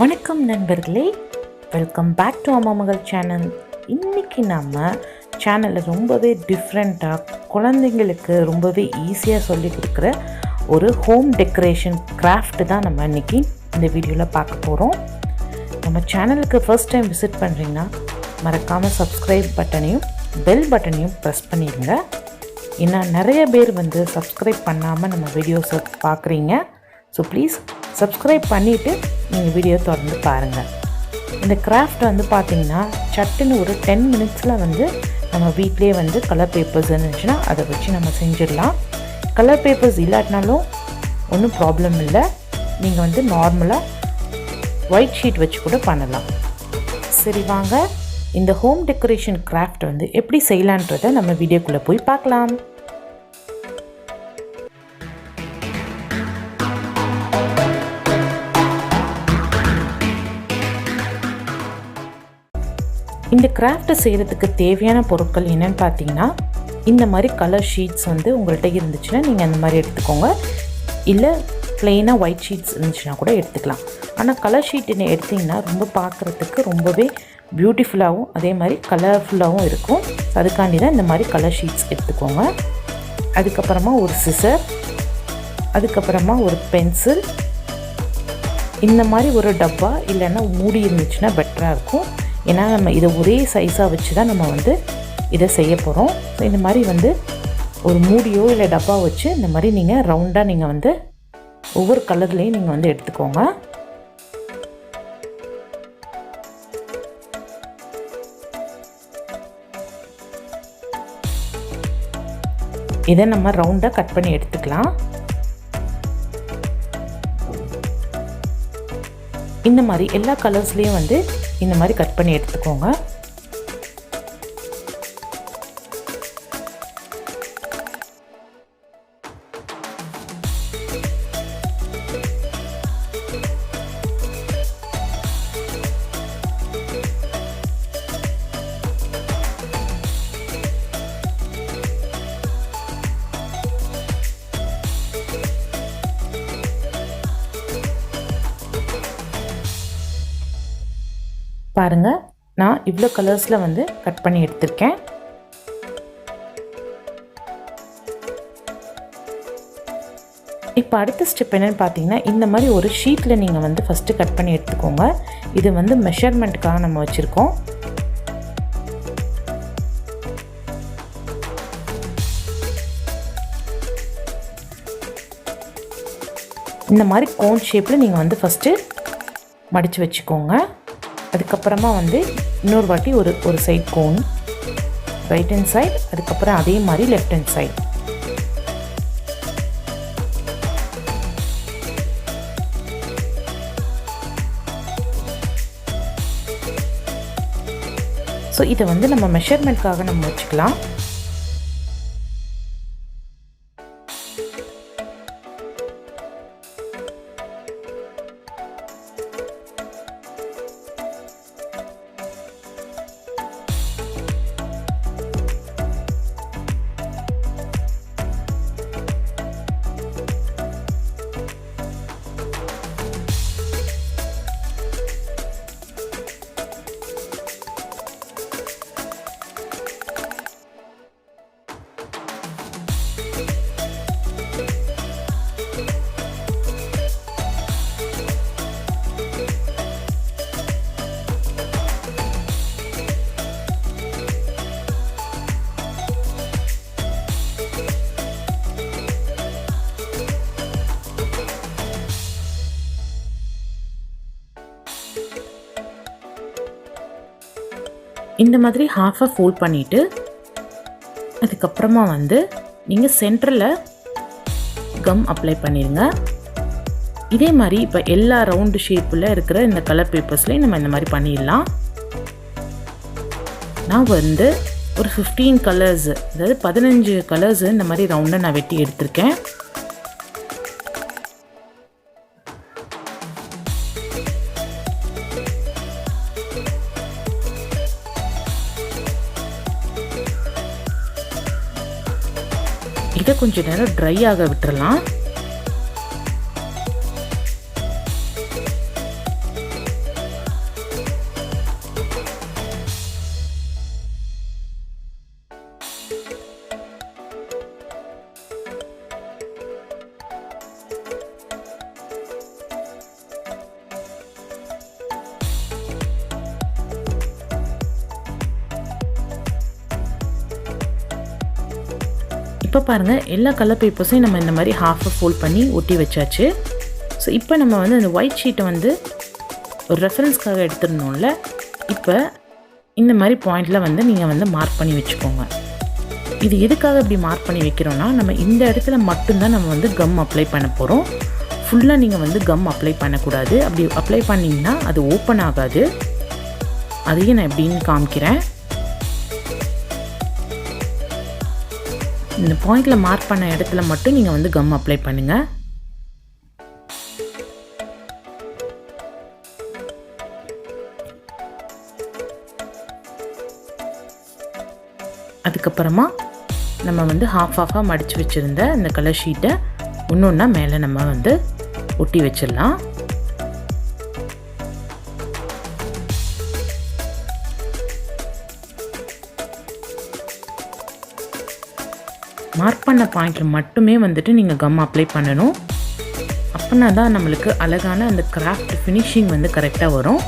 வணக்கம் நண்பர்களே, welcome back to அம்மா மகள் சேனல். இன்றைக்கி நம்ம சேனலில் ரொம்பவே டிஃப்ரெண்ட்டாக குழந்தைங்களுக்கு ரொம்பவே ஈஸியாக சொல்லி கொடுக்குற ஒரு ஹோம் டெக்கரேஷன் கிராஃப்ட் தான் நம்ம இன்றைக்கி இந்த வீடியோவில் பார்க்க போகிறோம். நம்ம சேனலுக்கு ஃபர்ஸ்ட் டைம் விசிட் பண்ணுறீங்கன்னா மறக்காமல் சப்ஸ்கிரைப் பட்டனையும் பெல் பட்டனையும் ப்ரெஸ் பண்ணிடுங்க. ஏன்னா நிறைய பேர் சப்ஸ்கிரைப் பண்ணாமல் நம்ம வீடியோஸை பார்க்குறீங்க. ஸோ ப்ளீஸ் சப்ஸ்கிரைப் பண்ணிவிட்டு நீங்கள் வீடியோ தொடர்ந்து பாருங்கள். இந்த கிராஃப்ட் பார்த்திங்கன்னா சட்டுன்னு ஒரு 10 மினிட்ஸில் நம்ம வீட்டிலே கலர் பேப்பர்ஸ் இருந்துச்சுன்னா அதை வச்சு நம்ம செஞ்சிடலாம். கலர் பேப்பர்ஸ் இல்லாட்டினாலும் ஒன்றும் ப்ராப்ளம் இல்லை. நீங்கள் நார்மலாக ஒயிட் ஷீட் வச்சு கூட பண்ணலாம். சரி வாங்க, இந்த ஹோம் டெக்கரேஷன் கிராஃப்ட் எப்படி செய்யலான்றதை நம்ம வீடியோக்குள்ளே போய் பார்க்கலாம். இந்த கிராஃப்ட்டை செய்கிறதுக்கு தேவையான பொருட்கள் என்னென்னு பார்த்தீங்கன்னா, இந்த மாதிரி கலர் ஷீட்ஸ் உங்கள்கிட்ட இருந்துச்சுன்னா நீங்கள் அந்த மாதிரி எடுத்துக்கோங்க. இல்லை ப்ளெயினாக ஒயிட் ஷீட்ஸ் இருந்துச்சுன்னா கூட எடுத்துக்கலாம். ஆனால் கலர் ஷீட் எடுத்திங்கன்னா ரொம்ப பார்க்குறதுக்கு ரொம்பவே பியூட்டிஃபுல்லாகவும் அதே மாதிரி கலர்ஃபுல்லாகவும் இருக்கும். அதுக்காண்டி தான் இந்த மாதிரி கலர் ஷீட்ஸ் எடுத்துக்கோங்க. அதுக்கப்புறமா ஒரு சிசர், அதுக்கப்புறமா ஒரு பென்சில், இந்த மாதிரி ஒரு டப்பா இல்லைன்னா மூடி இருந்துச்சுன்னா பெட்டராக இருக்கும். ஏன்னா நம்ம இதை ஒரே சைஸாக வச்சு தான் நம்ம இதை செய்ய போகிறோம். ஸோ இந்த மாதிரி ஒரு மூடியோ இல்லை டப்பா வச்சு இந்த மாதிரி நீங்கள் ரவுண்டாக நீங்கள் ஒவ்வொரு கலர்லேயும் நீங்கள் எடுத்துக்கோங்க. இதை நம்ம ரவுண்டாக கட் பண்ணி எடுத்துக்கலாம். இந்த மாதிரி எல்லா கலர்ஸ்லேயும் இந்த மாதிரி கட் பண்ணி எடுத்துக்கோங்க. பாருங்கள், நான் இவ்வளோ கலர்ஸில் கட் பண்ணி எடுத்திருக்கேன். இப்போ அடுத்த ஸ்டெப் என்னென்னு பார்த்தீங்கன்னா, இந்த மாதிரி ஒரு ஷீட்டில் நீங்கள் ஃபஸ்ட்டு கட் பண்ணி எடுத்துக்கோங்க. இது மெஷர்மெண்ட்டுக்காக நம்ம வச்சுருக்கோம். இந்த மாதிரி கோன் ஷேப்பில் நீங்கள் ஃபஸ்ட்டு மடித்து வச்சுக்கோங்க. அதுக்கப்புறமா இன்னொரு வாட்டி ஒரு side cone, right hand side, அதுக்கப்புறம் அதே மாதிரி லெஃப்ட் ஹேண்ட் சைட். ஸோ இதை நம்ம மெஷர்மெண்ட்காக நம்ம வச்சுக்கலாம். இந்த மாதிரி ஹாஃபாக ஃபோல்ட் பண்ணிவிட்டு அதுக்கப்புறமா நீங்கள் சென்டரில் கம் அப்ளை பண்ணிடுங்க. இதே மாதிரி இப்போ எல்லா ரவுண்டு ஷேப்பில் இருக்கிற இந்த கலர் பேப்பர்ஸ்லேயும் நம்ம இந்த மாதிரி பண்ணிடலாம். நான் ஒரு 15 கலர்ஸ், அதாவது 15 கலர்ஸ் இந்த மாதிரி ரவுண்டாக நான் வெட்டி எடுத்திருக்கேன். இதை கொஞ்சம் நேரம் ட்ரை ஆக விட்டுறலாம். இப்போ பாருங்கள் எல்லா கலர் பேப்பர்ஸையும் நம்ம இந்த மாதிரி ஹாஃபாக ஃபோல்ட் பண்ணி ஒட்டி வச்சாச்சு. ஸோ இப்போ நம்ம வந்து அந்த ஒயிட் ஷீட்டை வந்து ஒரு ரெஃபரன்ஸ்க்காக எடுத்துருந்தோம்ல, இப்போ இந்த மாதிரி பாயிண்டில் வந்து நீங்கள் வந்து மார்க் பண்ணி வச்சுக்கோங்க. இது எதுக்காக இப்படி மார்க் பண்ணி வைக்கிறோன்னா, நம்ம இந்த இடத்துல மட்டும்தான் நம்ம வந்து கம் அப்ளை பண்ண போகிறோம். ஃபுல்லாக நீங்கள் வந்து கம் அப்ளை பண்ணக்கூடாது. அப்படி அப்ளை பண்ணிங்கன்னா அது ஓப்பன் ஆகாது. அதையும் நான் எப்படின்னு காமிக்கிறேன். இந்த பாயிண்டில் மார்க் பண்ண இடத்துல மட்டும் நீங்கள் வந்து கம் அப்ளை பண்ணுங்கள். அதுக்கப்புறமா நம்ம வந்து ஹாஃபாக மடித்து வச்சுருந்த இந்த கலர் ஷீட்டை ஒன்றா மேலே நம்ம வந்து ஒட்டி வச்சிடலாம். மார்க் பண்ண பாயிண்டில் மட்டுமே வந்துட்டு நீங்கள் கம் அப்ளை பண்ணணும். அப்படின்னா தான் நம்மளுக்கு அழகான அந்த கிராஃப்ட் ஃபினிஷிங் வந்து கரெக்டாக வரும்.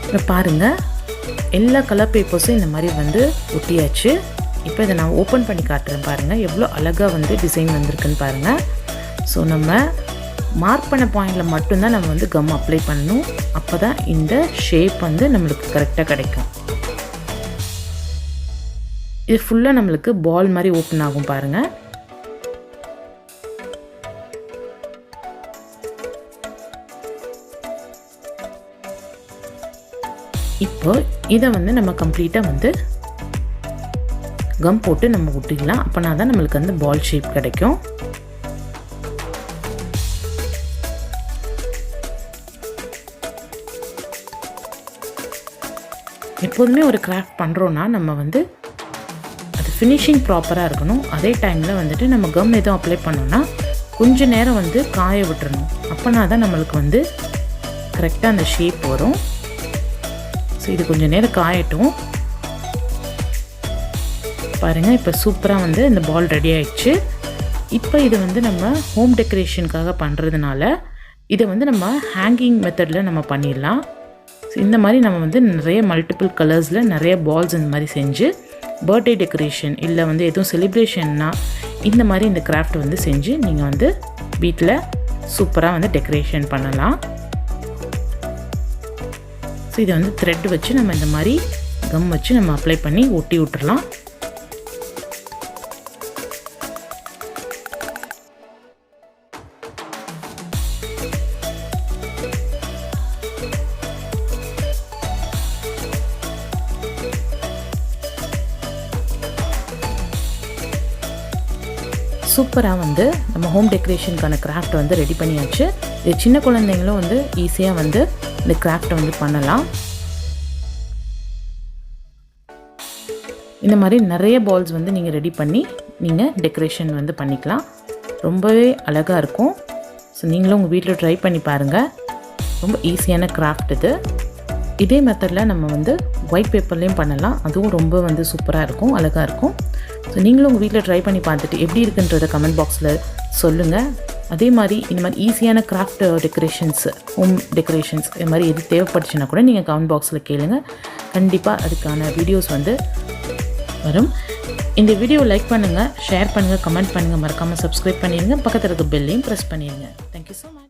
இப்போ பாருங்கள் எல்லா கலர் பேப்பர்ஸும் இந்த மாதிரி வந்து ஒட்டியாச்சு. இப்போ இதை நான் ஓப்பன் பண்ணி காட்டுறேன். பாருங்கள் எவ்வளோ அழகாக வந்து டிசைன் வந்திருக்குன்னு பாருங்கள். ஸோ நம்ம மார்க் பண்ண பாயிண்டில் மட்டும்தான் நம்ம வந்து கம் அப்ளை பண்ணணும். அப்போ தான் இந்த ஷேப் வந்து நம்மளுக்கு கரெக்டாக கிடைக்கும். இது ஃபுல்லாக நம்மளுக்கு பால் மாதிரி ஓப்பன் ஆகும் பாருங்கள். இப்போ இதை வந்து நம்ம கம்ப்ளீட்டாக வந்து கம் போட்டு நம்ம ஒட்டிடலாம். அப்போனா தான் நம்மளுக்கு வந்து பால் ஷேப் கிடைக்கும். எப்போதுமே ஒரு கிராஃப்ட் பண்ணுறோன்னா நம்ம வந்து அது ஃபினிஷிங் ப்ராப்பராக இருக்கணும். அதே டைமில் வந்துட்டு நம்ம கம் எதுவும் அப்ளை பண்ணோன்னா கொஞ்சம் நேரம் வந்து காய விட்டுறணும். அப்போனா தான் நம்மளுக்கு வந்து கரெக்டாக அந்த ஷேப் வரும். ஸோ இது கொஞ்சம் நேரம் காயட்டும். பாருங்கள் இப்போ சூப்பராக வந்து இந்த பால் ரெடி ஆயிடுச்சு. இப்போ இது வந்து நம்ம ஹோம் டெக்கரேஷனுக்காக பண்ணுறதுனால இதை வந்து நம்ம ஹேங்கிங் மெத்தடில் நம்ம பண்ணிடலாம். ஸோ இந்த மாதிரி நம்ம வந்து நிறைய மல்டிபிள் கலர்ஸில் நிறைய பால்ஸ் இந்த மாதிரி செஞ்சு பர்த்டே டெக்கரேஷன் இல்லை வந்து எதுவும் செலிப்ரேஷன்னா இந்த மாதிரி இந்த கிராஃப்ட் வந்து செஞ்சு நீங்கள் வந்து வீட்டில் சூப்பராக வந்து டெக்கரேஷன் பண்ணலாம். ஸோ இதை வந்து த்ரெட் வச்சு நம்ம இந்த மாதிரி கம் வச்சு நம்ம அப்ளை பண்ணி ஒட்டி விட்டுறலாம். சூப்பராக வந்து நம்ம ஹோம் டெக்கரேஷனுக்கான கிராஃப்ட் வந்து ரெடி பண்ணியாச்சு. இது சின்ன குழந்தைங்களும் வந்து ஈஸியாக வந்து இந்த கிராஃப்டை வந்து பண்ணலாம். இந்த மாதிரி நிறைய பால்ஸ் வந்து நீங்கள் ரெடி பண்ணி நீங்கள் டெக்கரேஷன் வந்து பண்ணிக்கலாம். ரொம்பவே அழகாக இருக்கும். ஸோ நீங்களும் உங்கள் வீட்டில் ட்ரை பண்ணி பாருங்கள். ரொம்ப ஈஸியான கிராஃப்ட் இது. இதே மெத்தடில் நம்ம வந்து ஒயிட் பேப்பர்லேயும் பண்ணலாம். அதுவும் ரொம்ப வந்து சூப்பராக இருக்கும், அழகாக இருக்கும். ஸோ நீங்களும் உங்கள் வீட்டில் ட்ரை பண்ணி பார்த்துட்டு எப்படி இருக்குன்றதை கமெண்ட் பாக்ஸில் சொல்லுங்கள். அதே மாதிரி இந்த மாதிரி ஈஸியான கிராஃப்ட் டெக்கரேஷன்ஸ், ஹோம் டெக்கரேஷன்ஸ் இது மாதிரி எது தேவைப்பட்டுச்சுன்னா கூட நீங்கள் கமெண்ட் பாக்ஸில் கேளுங்க. கண்டிப்பாக அதுக்கான வீடியோஸ் வந்து வரும். இந்த வீடியோ லைக் பண்ணுங்கள், ஷேர் பண்ணுங்கள், கமெண்ட் பண்ணுங்கள், மறக்காமல் சப்ஸ்கிரைப் பண்ணிடுங்க. பக்கத்தில் இருக்க பெல்லையும் ப்ரெஸ் பண்ணிடுங்க. Thank you so much.